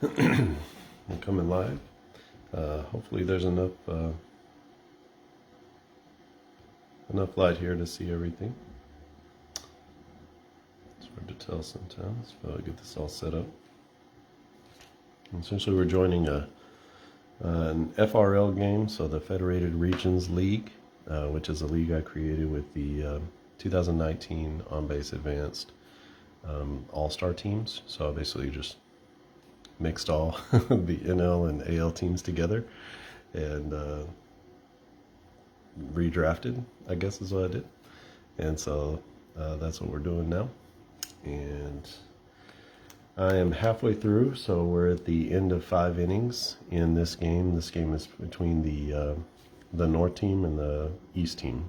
I'm coming live. Hopefully there's enough light here to see everything. It's hard to tell sometimes, but I'll get this all set up. Essentially, we're joining an FRL game, so the Federated Regions League, which is a league I created with the 2019 On-Base Advanced All-Star teams. So I basically just mixed all the NL and AL teams together and redrafted, I guess is what I did. And so that's what we're doing now. And I am halfway through, so we're at the end of 5 innings in this game. This game is between the North team and the East team.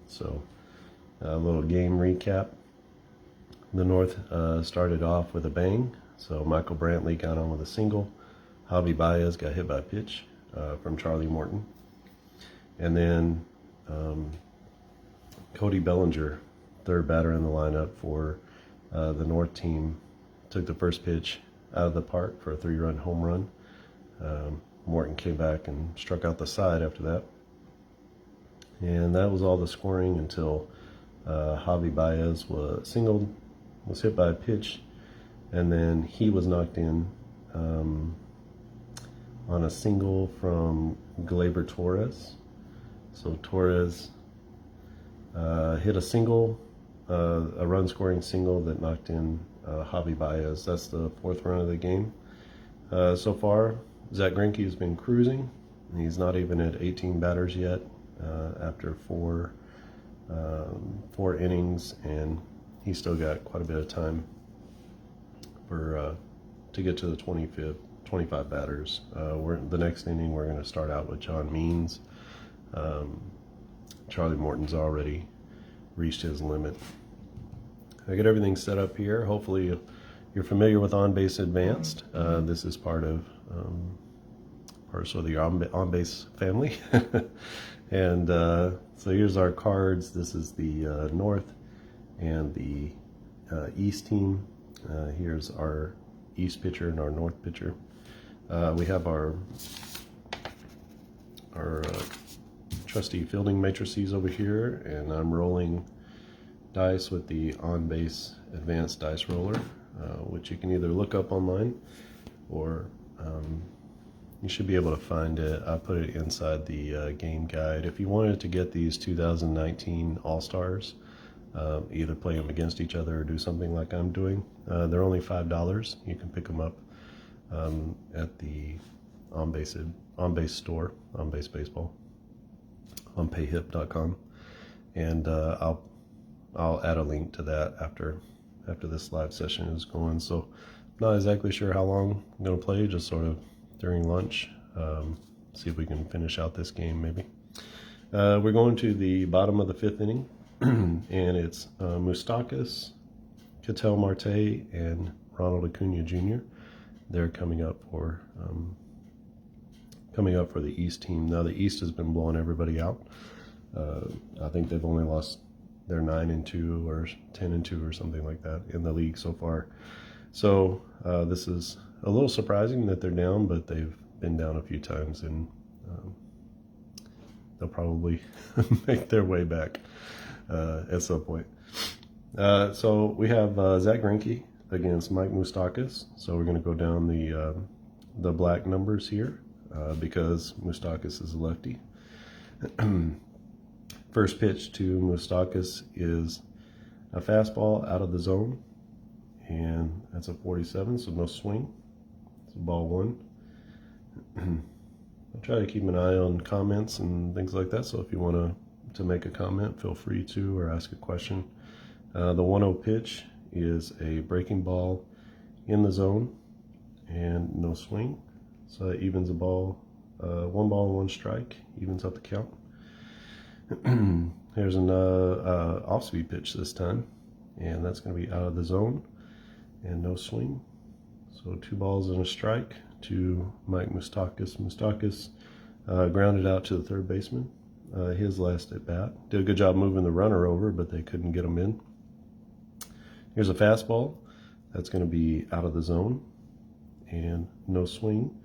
So a little game recap. The North started off with a bang. So Michael Brantley got on with a single. Javi Baez got hit by a pitch from Charlie Morton. And then Cody Bellinger, third batter in the lineup for the North team, took the first pitch out of the park for a 3-run home run. Morton came back and struck out the side after that. And that was all the scoring until Javi Baez was hit by a pitch, and then he was knocked in on a single from Gleyber Torres. So Torres hit a single, a run-scoring single that knocked in Javi Baez. That's the 4th run of the game. So far, Zac Rinke has been cruising. He's not even at 18 batters yet after four innings, and he's still got quite a bit of time to get to the 25 batters. The next inning, we're going to start out with John Means. Charlie Morton's already reached his limit. I get everything set up here. Hopefully you're familiar with On-Base Advanced. This is part of the On-Base family. And so here's our cards. This is the North and the East team. Here's our East pitcher and our North pitcher. We have our trusty fielding matrices over here, and I'm rolling dice with the On-Base Advanced Dice Roller, which you can either look up online or you should be able to find it. I put it inside the game guide. If you wanted to get these 2019 All-Stars, either play them against each other or do something like I'm doing, they're only $5. You can pick them up at the On-Base store, On-Base Baseball, on payhip.com, and I'll add a link to that after this live session is going. So not exactly sure how long I'm going to play, just sort of during lunch. See if we can finish out this game maybe. We're going to the bottom of the 5th inning, and it's Mustakas, Ketel Marte, and Ronald Acuna Jr. They're coming up for the East team. Now the East has been blowing everybody out. I think they've only lost their 9-2 or 10-2 or something like that in the league so far. So this is a little surprising that they're down, but they've been down a few times, and they'll probably make their way back at some point. So we have Zac Rinke against Mike Mustakas. So we're going to go down the black numbers here because Mustakas is a lefty. First pitch to Mustakas is a fastball out of the zone, and that's a 47, so no swing. It's ball 1. I'll try to keep an eye on comments and things like that, so if you want to make a comment, feel free to, or ask a question. The 1-0 pitch is a breaking ball in the zone and no swing, so that evens the ball. 1 ball, 1 strike, evens up the count. Here's an off-speed pitch this time, and that's going to be out of the zone and no swing. So 2 balls and a strike to Mike Mustakas. Mustakas grounded out to the third baseman, his last at bat. Did a good job moving the runner over, but they couldn't get him in. Here's a fastball that's going to be out of the zone and no swing.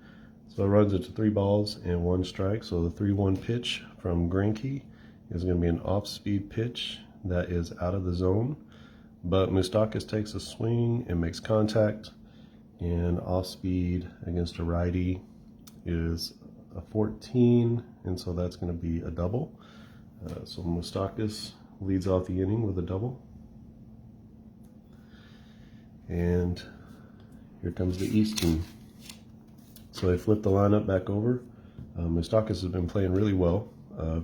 So it runs it to 3 balls and 1 strike. So the 3-1 pitch from Rinke is going to be an off-speed pitch that is out of the zone. But Mustakas takes a swing and makes contact, and off-speed against a righty is a 14, and so that's going to be a double. So Mustakas leads off the inning with a double. And here comes the East team. So they flip the lineup back over. Mustakas has been playing really well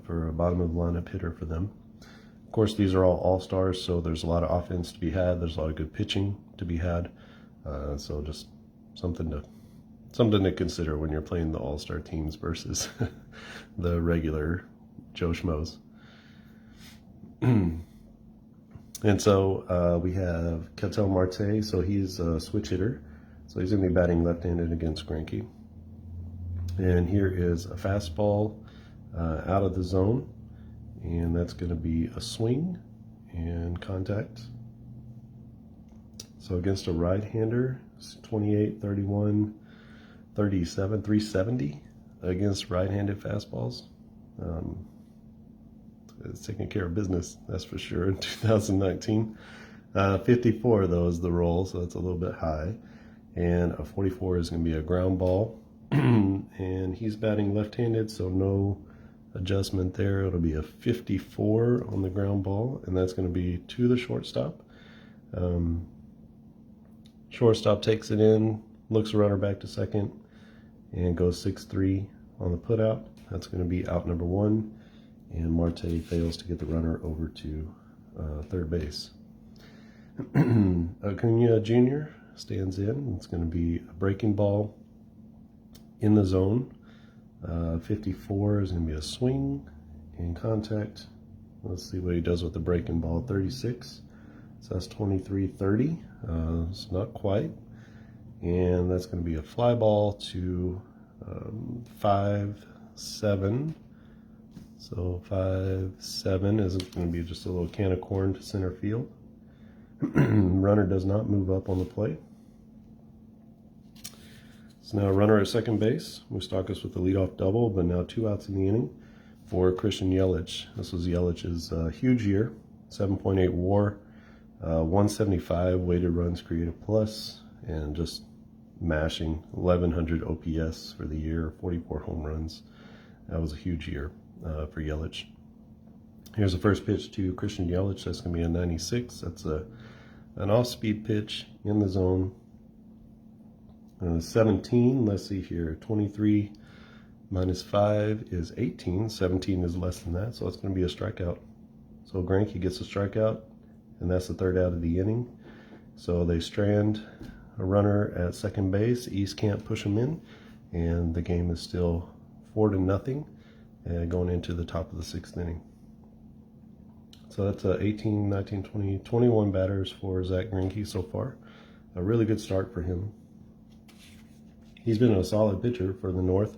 for a bottom of the lineup hitter for them. Of course, these are all all-stars, so there's a lot of offense to be had. There's a lot of good pitching to be had. So just something to consider when you're playing the all-star teams versus the regular Joe Schmoes. And so we have Ketel Marte, so he's a switch hitter. So he's going to be batting left-handed against Rinke. And here is a fastball out of the zone, and that's going to be a swing and contact. So against a right-hander, it's 28, 31, 37, 370 against right-handed fastballs. It's taking care of business, that's for sure, in 2019. 54 though is the roll, so that's a little bit high. And a 44 is going to be a ground ball. And he's batting left-handed, so no adjustment there. It'll be a 54 on the ground ball, and that's going to be to the shortstop. Shortstop takes it in, looks the runner back to second, and goes 6-3 on the putout. That's going to be out number 1, and Marte fails to get the runner over to third base. Acuna Jr. stands in. It's going to be a breaking ball in the zone. 54 is going to be a swing and contact. Let's see what he does with the breaking ball. 36. So that's 23-30. It's not quite. And that's going to be a fly ball to 5-7. So 5-7 is going to be just a little can of corn to center field. Runner does not move up on the plate. So now a runner at second base. Mustakas with the leadoff double, but now 2 outs in the inning for Christian Yelich. This was Yelich's huge year. 7.8 WAR, 175 weighted runs created plus, and just mashing 1,100 OPS for the year, 44 home runs. That was a huge year for Yelich. Here's the first pitch to Christian Yelich. That's going to be a 96. That's an off-speed pitch in the zone. 17, let's see here, 23 minus 5 is 18. 17 is less than that, so it's going to be a strikeout. So Rinke gets a strikeout, and that's the 3rd out of the inning. So they strand a runner at second base. East can't push him in, and the game is still 4-0, and going into the top of the 6th inning. So that's 18, 19, 20, 21 batters for Zac Rinke so far. A really good start for him. He's been a solid pitcher for the North.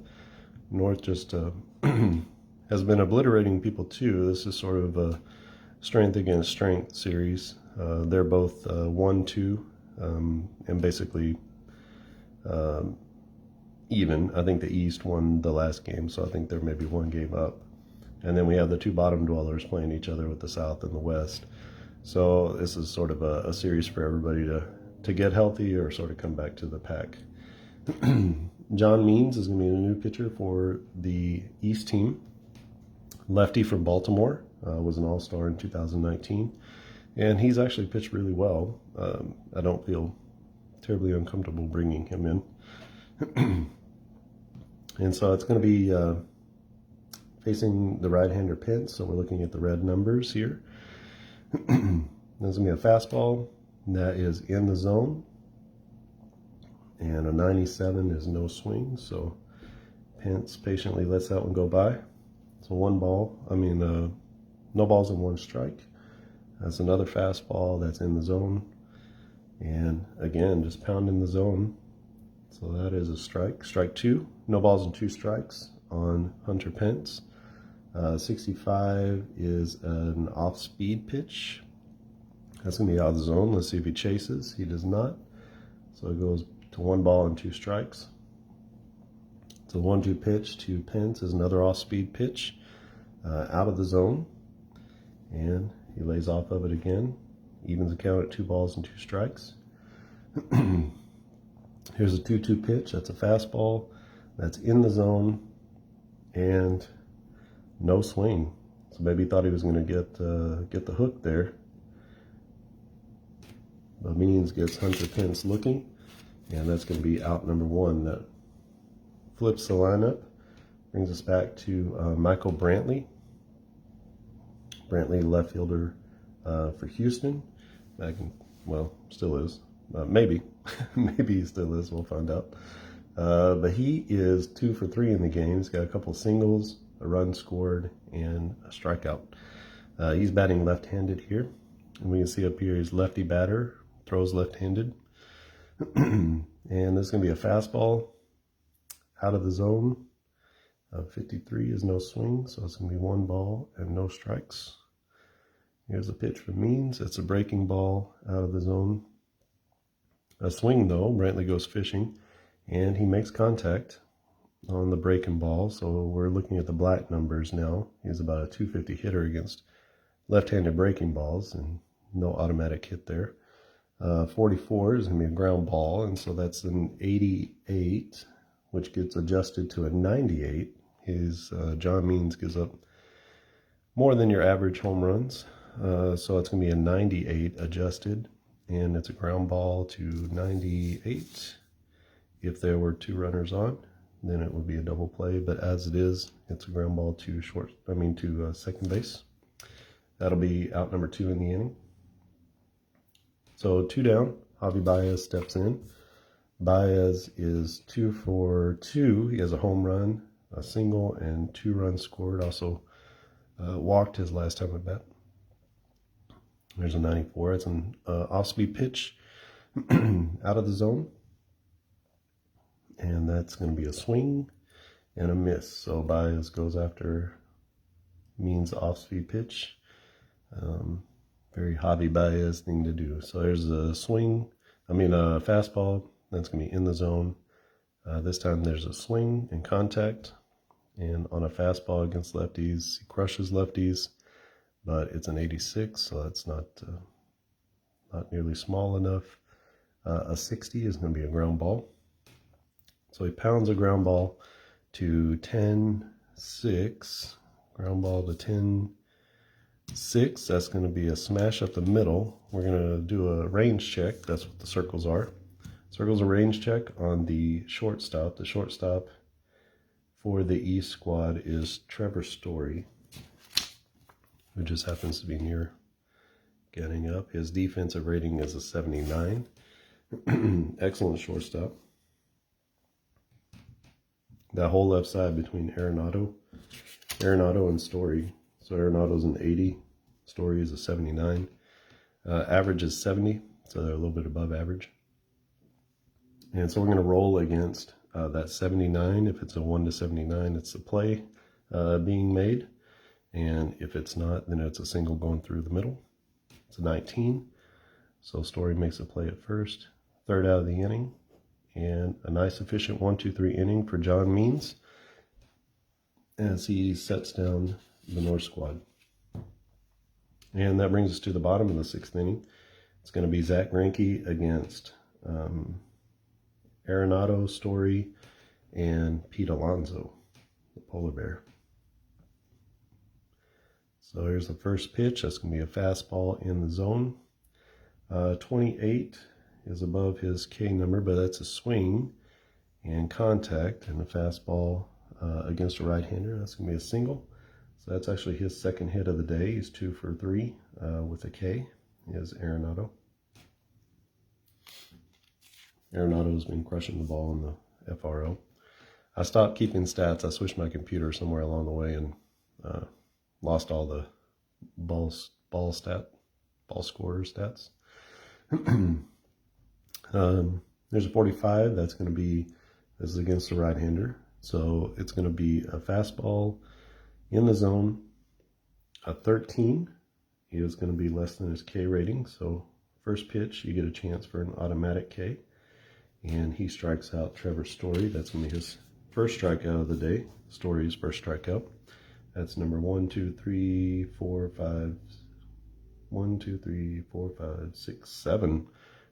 North just has been obliterating people too. This is sort of a strength against strength series. They're both 1-2 and basically even. I think the East won the last game, so I think they're maybe 1 game up. And then we have the 2 bottom dwellers playing each other with the South and the West. So this is sort of a series for everybody to get healthy or sort of come back to the pack. John Means is going to be a new pitcher for the East team. Lefty from Baltimore, was an all-star in 2019. And he's actually pitched really well. I don't feel terribly uncomfortable bringing him in. And so it's going to be facing the right-hander Pence, so we're looking at the red numbers here. There's going to be a fastball that is in the zone, and a 97 is no swing, so Pence patiently lets that one go by. So no balls and 1 strike. That's another fastball that's in the zone, and again, just pounding the zone. So that is a strike. Strike 2, no balls and 2 strikes on Hunter Pence. 65 is an off-speed pitch. That's going to be out of the zone. Let's see if he chases. He does not. So it goes to 1 ball and 2 strikes. So 1-2 pitch to Pence is another off-speed pitch out of the zone. And he lays off of it again. Evens the count at 2 balls and 2 strikes. Here's a 2-2 pitch. That's a fastball. That's in the zone. And no swing. So maybe he thought he was going to get the hook there. But Means gets Hunter Pence looking. And that's going to be out number 1. That flips the lineup. Brings us back to Michael Brantley. Brantley, left fielder for Houston. Still is. Maybe. Maybe he still is. We'll find out. But he is 2 for 3 in the game. He's got a couple singles, a run scored, and a strikeout. He's batting left-handed here. And we can see up here he's lefty batter, throws left-handed. And this is going to be a fastball out of the zone. 53 is no swing, so it's going to be 1 ball and no strikes. Here's a pitch for Means. It's a breaking ball out of the zone. A swing, though. Brantley goes fishing, and he makes contact on the breaking ball. So we're looking at the black numbers now. He's about a 250 hitter against left-handed breaking balls, and no automatic hit there. 44 is going to be a ground ball, and so that's an 88, which gets adjusted to a 98. John Means gives up more than your average home runs. So it's going to be a 98 adjusted, and it's a ground ball to 98. If there were 2 runners on, then it would be a double play, but as it is, it's a ground ball to second base. That'll be out number 2 in the inning. So 2 down, Javi Baez steps in. Baez is 2 for 2. He has a home run, a single, and 2 runs scored. Also walked his last time at bat. There's a 94. It's an off-speed pitch out of the zone. And that's going to be a swing and a miss. So Baez goes after Means off-speed pitch. Very Javi Baez thing to do. So there's a fastball. That's going to be in the zone. This time there's a swing and contact. And on a fastball against lefties, he crushes lefties. But it's an 86, so it's not nearly small enough. A 60 is going to be a ground ball. So he pounds a ground ball to 10-6. Ground ball to 10-6. That's going to be a smash up the middle. We're going to do a range check. That's what the circles are. Circles a range check on the shortstop. The shortstop for the East squad is Trevor Story, who just happens to be near getting up. His defensive rating is a 79. Excellent shortstop. That whole left side between Arenado and Story. So Arenado's an 80. Story is a 79. Average is 70, so they're a little bit above average. And so we're going to roll against that 79. If it's a 1-79, it's a play being made. And if it's not, then it's a single going through the middle. It's a 19. So Story makes a play at first. 3rd out of the inning. And a nice efficient 1-2-3 inning for John Means as he sets down the North squad. And that brings us to the bottom of the 6th inning. It's going to be Zac Rinke against Arenado, Story, and Pete Alonso, the polar bear. So here's the first pitch. That's going to be a fastball in the zone. 28 is above his K number, but that's a swing and contact, and a fastball against a right-hander. That's going to be a single. So that's actually his 2nd hit of the day. He's 2 for 3 with a K, is Arenado. Arenado's been crushing the ball in the FRL. I stopped keeping stats. I switched my computer somewhere along the way and lost all the ball scorer stats. There's a 45. This is against the right-hander. So it's going to be a fastball in the zone. A 13 is going to be less than his K rating. So first pitch, you get a chance for an automatic K. And he strikes out Trevor Story. That's going to be his first strikeout of the day. Story's first strikeout. That's number 1, 2, 3, 4, 5. 1, 2, 3, 4, 5, 6, 7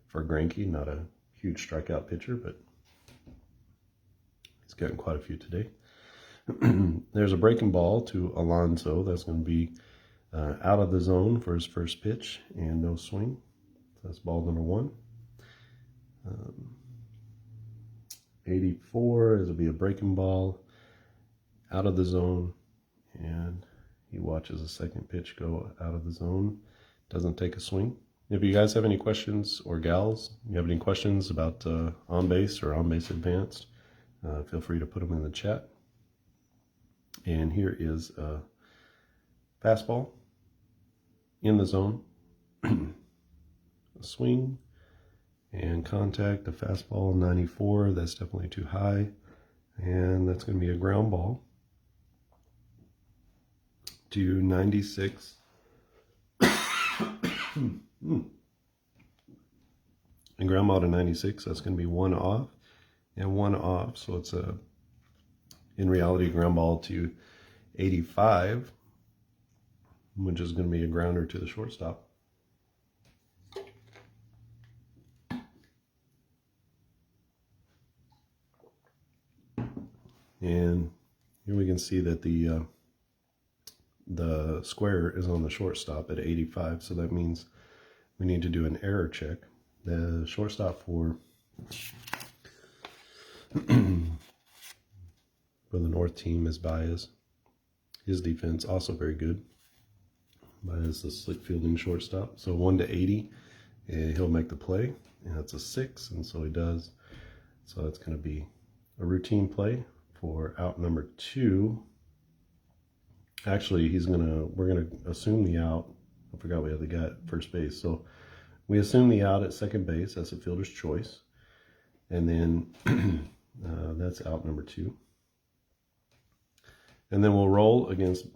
for Rinke. Not a huge strikeout pitcher, but he's getting quite a few today. There's a breaking ball to Alonso. That's going to be out of the zone for his first pitch and no swing. So that's ball number 1. 84, it'll be a breaking ball out of the zone, and he watches the second pitch go out of the zone. Doesn't take a swing. If you guys have any questions, or gals, you have any questions about on base or on base advanced, feel free to put them in the chat. And here is a fastball in the zone, a swing and contact. The fastball 94, that's definitely too high, and that's going to be a ground ball to 96. And ground ball to 96, that's going to be 1 off and 1 off. So it's in reality, ground ball to 85, which is going to be a grounder to the shortstop. And here we can see that the square is on the shortstop at 85, so that means we need to do an error check. The shortstop for the North team is Baez. His defense also very good. Baez, the slick fielding shortstop. So 1 to 80, and he'll make the play, and that's a 6, and so he does. So that's going to be a routine play for out number 2. Actually, we're gonna assume the out. I forgot we have the guy at first base. So we assume the out at second base. That's a fielder's choice. And then that's out number 2. And then we'll roll against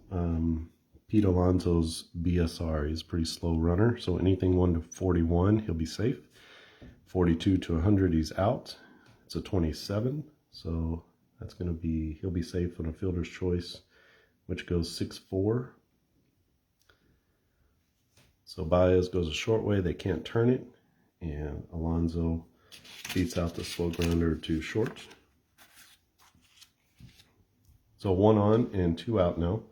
Pete Alonso's BSR. He's a pretty slow runner. So anything 1 to 41, he'll be safe. 42 to 100, he's out. It's a 27. So that's going to be, he'll be safe on a fielder's choice, which goes 6-4. So Baez goes a short way. They can't turn it. And Alonso beats out the slow grounder to short. So 1 on and 2 out now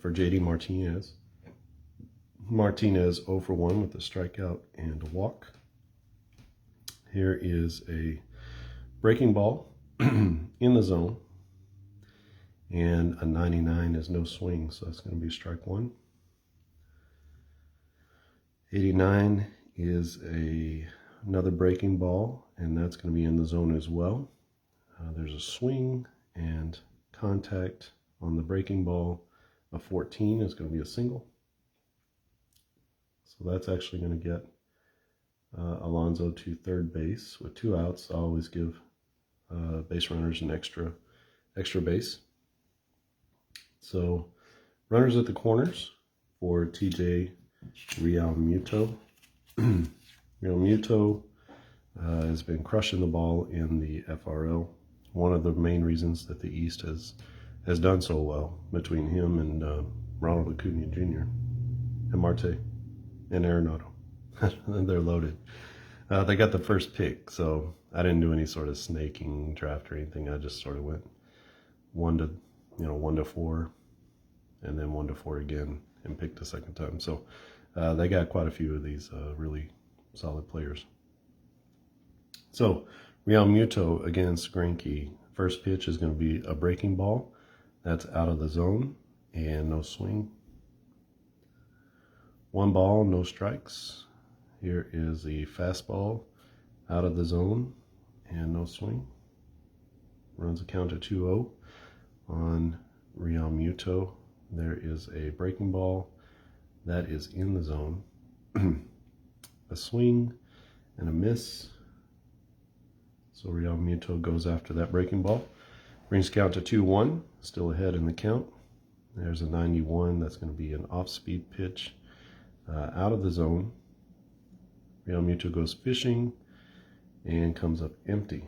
for JD Martinez. Martinez 0 for 1 with a strikeout and a walk. Here is a breaking ball in the zone. And a 99 is no swing, so that's going to be strike 1. 89 is another breaking ball, and that's going to be in the zone as well. There's a swing and contact on the breaking ball. A 14 is going to be a single. So that's actually going to get Alonso to third base with 2 outs. I always give base runners an extra base. So runners at the corners for TJ Realmuto. Realmuto has been crushing the ball in the FRL. One of the main reasons that the East has done so well between him and Ronald Acuna Jr. and Marte and Arenado. They're loaded. They got the first pick, so I didn't do any sort of snaking draft or anything. I just sort of went 1 to 4, and then 1 to 4 again, and picked the second time. So they got quite a few of these really solid players. So Realmuto against Rinke. First pitch is going to be a breaking ball. That's out of the zone and no swing. 1 ball, no strikes. Here is the fastball out of the zone and no swing. Runs a count at 2-0 on Realmuto. There is a breaking ball that is in the zone. A swing and a miss. So Realmuto goes after that breaking ball. Brings count to 2-1, still ahead in the count. There's a 91, that's going to be an off-speed pitch out of the zone. Realmuto goes fishing and comes up empty.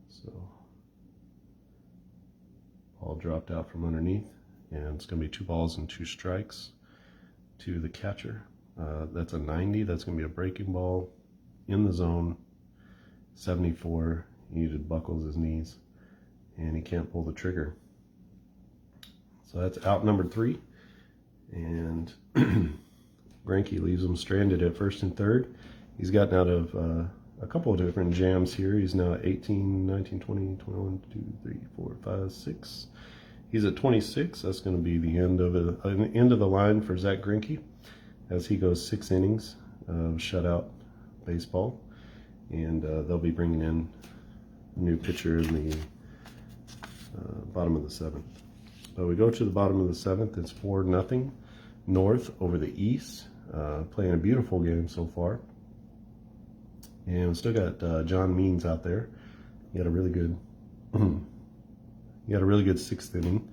So Ball dropped out from underneath, and it's going to be 2 balls and 2 strikes to the catcher. That's a 90. That's going to be a breaking ball in the zone. 74. He buckles his knees, and he can't pull the trigger. So that's out number 3, and Rinke leaves him stranded at first and third. He's gotten out of a couple of different jams here. He's now at 18, 19, 20, 21, 2, 3, 4, 5, 6. He's at 26. That's going to be the end of the line for Zac Rinke as he goes 6 innings of shutout baseball, and they'll be bringing in a new pitcher in the bottom of the 7th. So we go to the bottom of the 7th. It's 4-0 North over the East. Playing a beautiful game so far. And we still got John Means out there. He had a really good he had a really good 6th inning.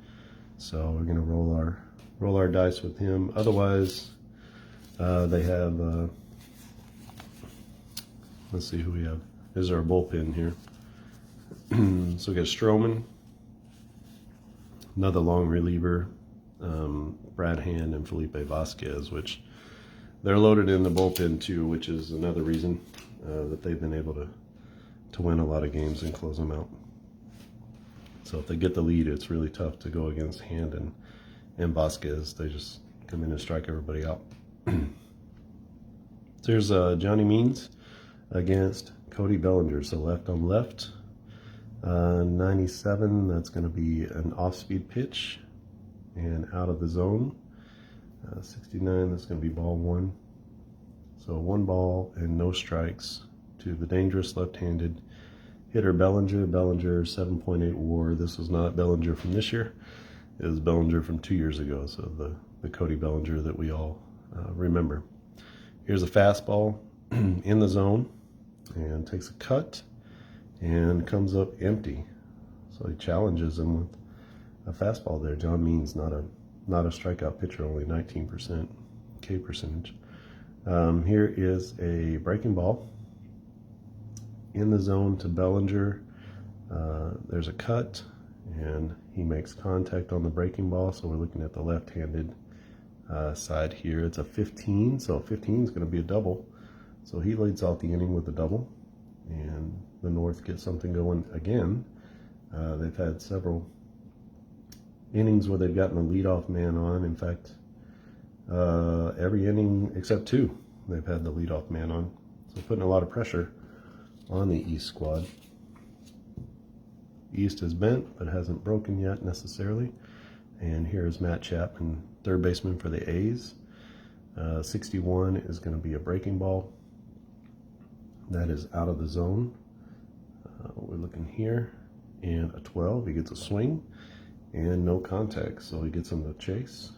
So we're gonna roll our dice with him. Otherwise, they have let's see who we have. There's our bullpen here. So we got Stroman, another long reliever, Brad Hand and Felipe Vasquez, which they're loaded in the bullpen too, which is another reason that they've been able to win a lot of games and close them out. So if they get the lead, it's really tough to go against Hand and Vasquez. They just come in and strike everybody out. So here's Johnny Means against Cody Bellinger. So left on left. 97, that's going to be an off-speed pitch and out of the zone. 69, that's going to be ball 1. So 1 ball and no strikes to the dangerous left-handed hitter Bellinger. Bellinger 7.8 WAR. This is not Bellinger from this year. It was Bellinger from 2 years ago. So the Cody Bellinger that we all remember. Here's a fastball in the zone and takes a cut and comes up empty. So he challenges him with a fastball there. John Means not a strikeout pitcher, only 19% K percentage. Here is a breaking ball in the zone to Bellinger. There's a cut, and he makes contact on the breaking ball. So we're looking at the left-handed side here. It's a 15, so 15 is going to be a double. So he leads off the inning with a double, and the North gets something going again. They've had several innings where they've gotten a leadoff man on. In fact, every inning except 2, they've had the leadoff man on. So putting a lot of pressure on the East squad. East is bent, but hasn't broken yet necessarily. And here's Matt Chapman, third baseman for the A's. 61 is going to be a breaking ball. That is out of the zone. We're looking here, and a 12. He gets a swing and no contact, so he gets him to chase.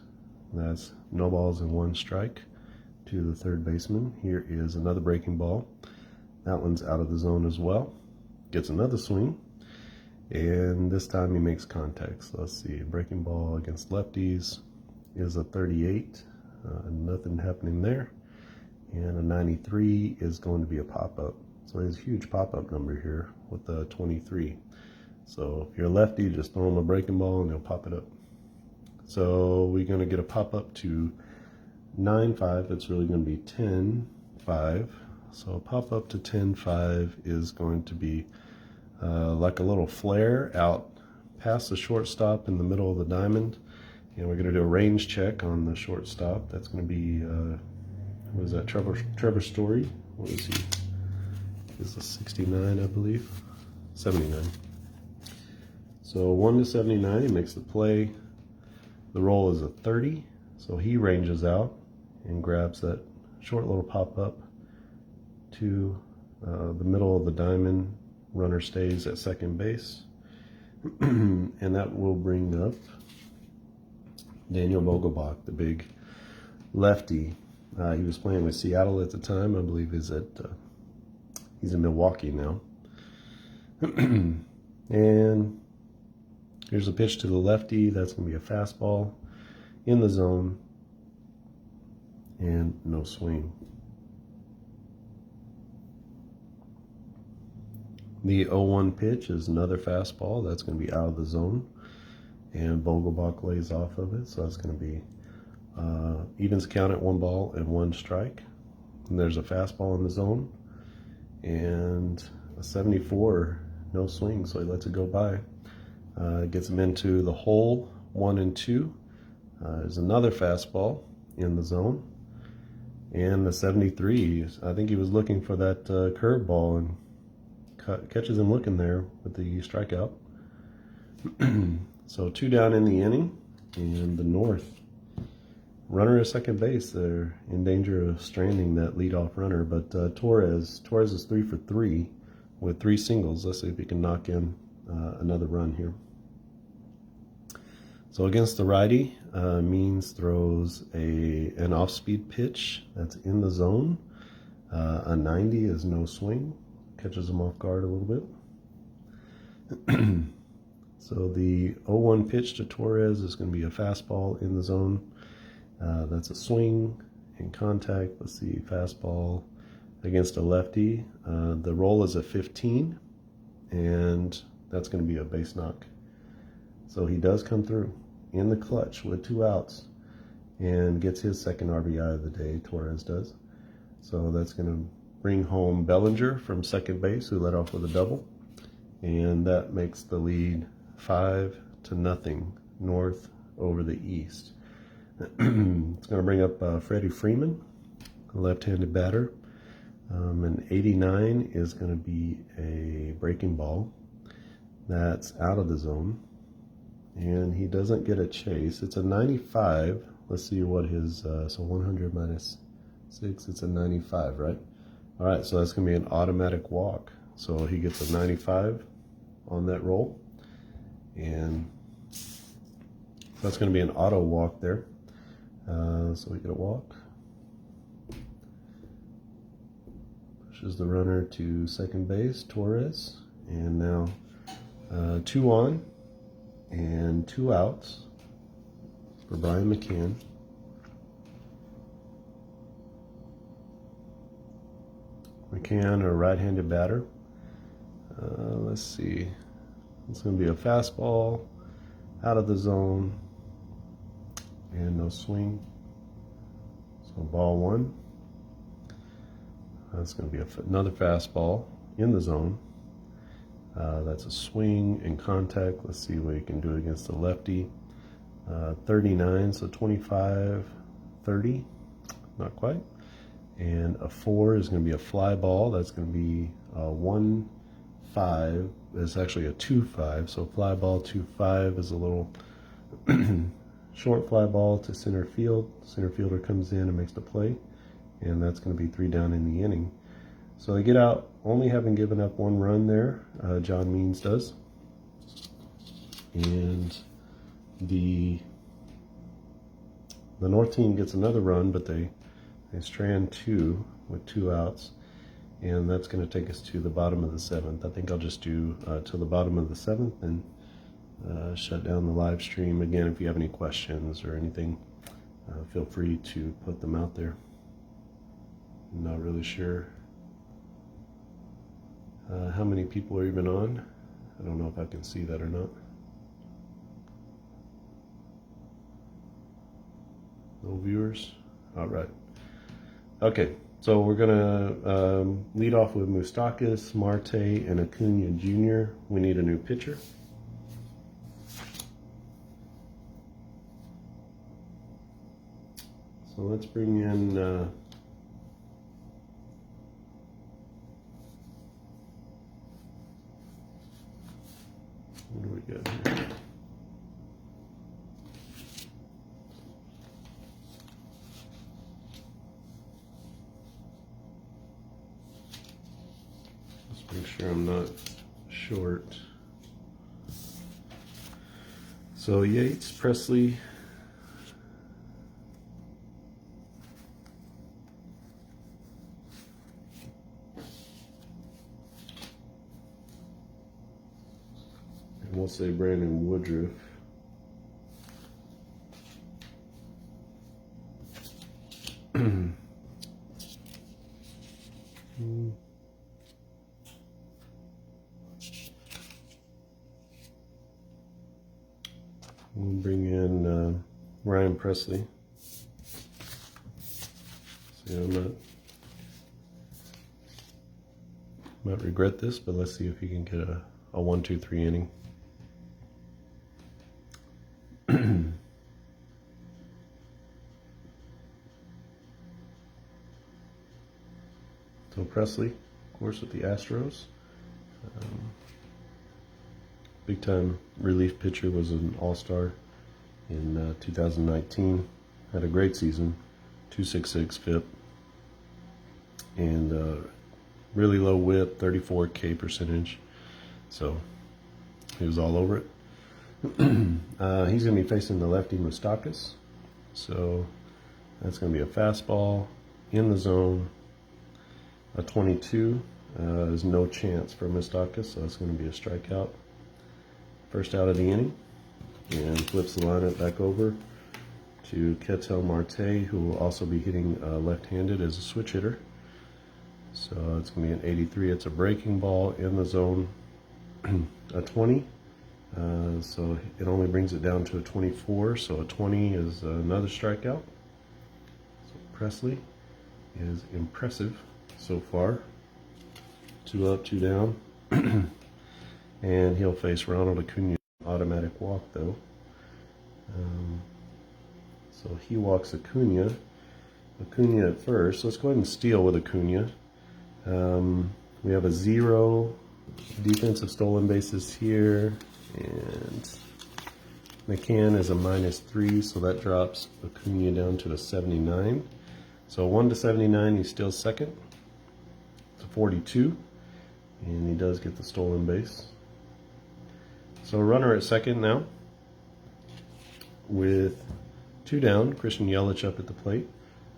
That's no balls and 1 strike to the third baseman. Here is another breaking ball. That one's out of the zone as well. Gets another swing, and this time he makes contact. So let's see, breaking ball against lefties is a 38. Nothing happening there. And a 93 is going to be a pop-up. So he has a huge pop-up number here with the 23. So if you're a lefty, just throw him a breaking ball and he'll pop it up. So we're going to get a pop-up to 9-5. It's really going to be 10-5. So a pop-up to 10-5 is going to be like a little flare out past the shortstop in the middle of the diamond. And we're going to do a range check on the shortstop. That's going to be... what is that, Trevor Story? What is he? Is a 69, I believe. 79. So 1 to 79, he makes the play. The roll is a 30, so he ranges out and grabs that short little pop-up to the middle of the diamond. Runner stays at second base. And that will bring up Daniel Vogelbach, the big lefty. He was playing with Seattle at the time. I believe he's in Milwaukee now. And here's a pitch to the lefty. That's going to be a fastball in the zone and no swing. The 0-1 pitch is another fastball. That's going to be out of the zone and Vogelbach lays off of it, so that's going to be evens count at 1 ball and 1 strike. And there's a fastball in the zone, and a 74, no swing, so he lets it go by. Gets him into the hole, 1 and 2. There's another fastball in the zone, and the 73. I think he was looking for that curveball and catches him looking there with the strikeout. So 2 down in the inning, and the North runner at second base. They're in danger of stranding that leadoff runner, but Torres is 3 for 3 with 3 singles. Let's see if he can knock in another run here. So against the righty, Means throws an off-speed pitch that's in the zone. A 90 is no swing, catches him off guard a little bit. So the 0-1 pitch to Torres is going to be a fastball in the zone. That's a swing in contact. Let's see, fastball against a lefty. The roll is a 15, and that's going to be a base knock. So he does come through in the clutch with 2 outs and gets his second RBI of the day, Torres does. So that's going to bring home Bellinger from second base, who led off with a double. And that makes the lead 5-0 North over the East. It's going to bring up Freddie Freeman, a left-handed batter. An 89 is going to be a breaking ball that's out of the zone, and he doesn't get a chase. It's a 95. Let's see what his, so 100 minus 6, it's a 95, right? All right, so that's going to be an automatic walk. So he gets a 95 on that roll, and that's going to be an auto walk there. So we get a walk. Pushes the runner to second base, Torres, and now 2 on and 2 outs for Brian McCann. McCann, a right-handed batter. Let's see. It's going to be a fastball out of the zone and no swing. So ball 1. That's going to be another fastball in the zone. That's a swing and contact. Let's see what he can do against the lefty. 39, so 25, 30, not quite. And a 4 is going to be a fly ball. That's going to be a 1-5. It's actually a 2-5. So fly ball 2-5 is a little short fly ball to center field. Center fielder comes in and makes the play, and that's going to be 3 down in the inning. So they get out only having given up 1 run there. John Means does, and the North team gets another run, but they strand 2 with 2 outs, and that's going to take us to the bottom of the 7th. I think I'll just do to the bottom of the 7th and shut down the live stream. Again, if you have any questions or anything, feel free to put them out there. I'm not really sure how many people are even on. I don't know if I can see that or not. No viewers? All right. Okay, so we're going to lead off with Mustakas, Marte, and Acuna Jr. We need a new pitcher. So let's bring in what do we got here? Just make sure I'm not short. So Yates, Presley, we'll say Brandon Woodruff. We'll bring in Ryan Presley. See, I might regret this, but let's see if he can get a 1-2-3 inning. So Presley, of course, with the Astros. Big time relief pitcher, was an all-star in 2019. Had a great season, 2.66 FIP, and really low whip, 34K percentage. So he was all over it. He's going to be facing the lefty Mustakas. So that's going to be a fastball in the zone. A 22 is no chance for Mustakas, so that's going to be a strikeout. First out of the inning, and flips the lineup back over to Ketel Marte, who will also be hitting left-handed as a switch hitter. So it's going to be an 83. It's a breaking ball in the zone, a 20. So it only brings it down to a 24. So a 20 is another strikeout. So Presley is impressive so far. 2 up, 2 down. And he'll face Ronald Acuna. Automatic walk though. So he walks Acuna at first. Let's go ahead and steal with Acuna. We have a 0 defensive stolen bases here, and McCann is a -3, so that drops Acuna down to a 79. So 1 to 79, he's still second. It's a 42, and he does get the stolen base. So runner at second now, with 2 down. Christian Yelich up at the plate.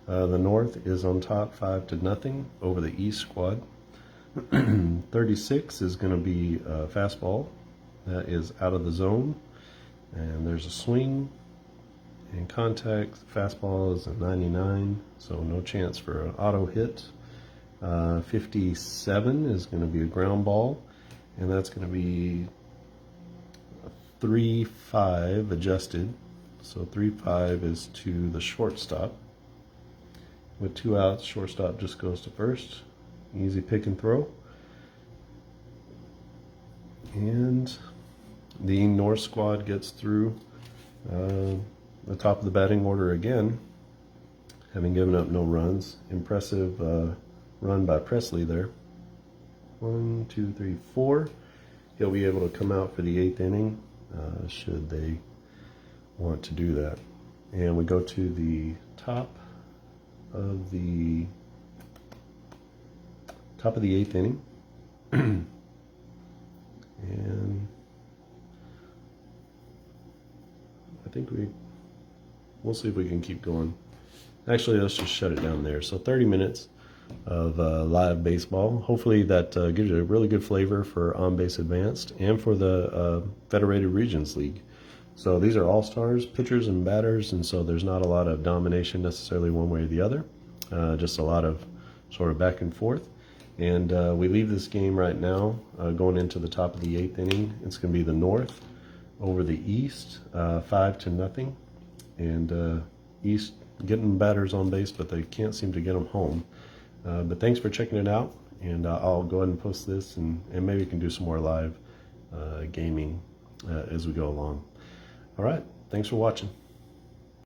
The North is on top 5-0 over the East squad. 36 is going to be a fastball. That is out of the zone. And there's a swing and contact. Fastball is a 99, so no chance for an auto hit. 57 is going to be a ground ball, and that's going to be 3-5 adjusted. So 3-5 is to the shortstop. With 2 outs, shortstop just goes to first. Easy pick and throw. And the North squad gets through the top of the batting order again, having given up no runs. Impressive run by Presley there. 1, 2, 3, 4. He'll be able to come out for the 8th inning, should they want to do that. And we go to the top of the 8th inning. And I think we'll see if we can keep going. Actually, let's just shut it down there. So 30 minutes of live baseball. Hopefully that gives you a really good flavor for On Base Advanced and for the Federated Regions League. So these are all-stars, pitchers and batters, and so there's not a lot of domination necessarily one way or the other. Just a lot of sort of back and forth. And we leave this game right now going into the top of the 8th inning. It's going to be the North over the East, 5-0. And East getting batters on base, but they can't seem to get them home. But thanks for checking it out, and I'll go ahead and post this, and maybe we can do some more live gaming as we go along. All right, thanks for watching.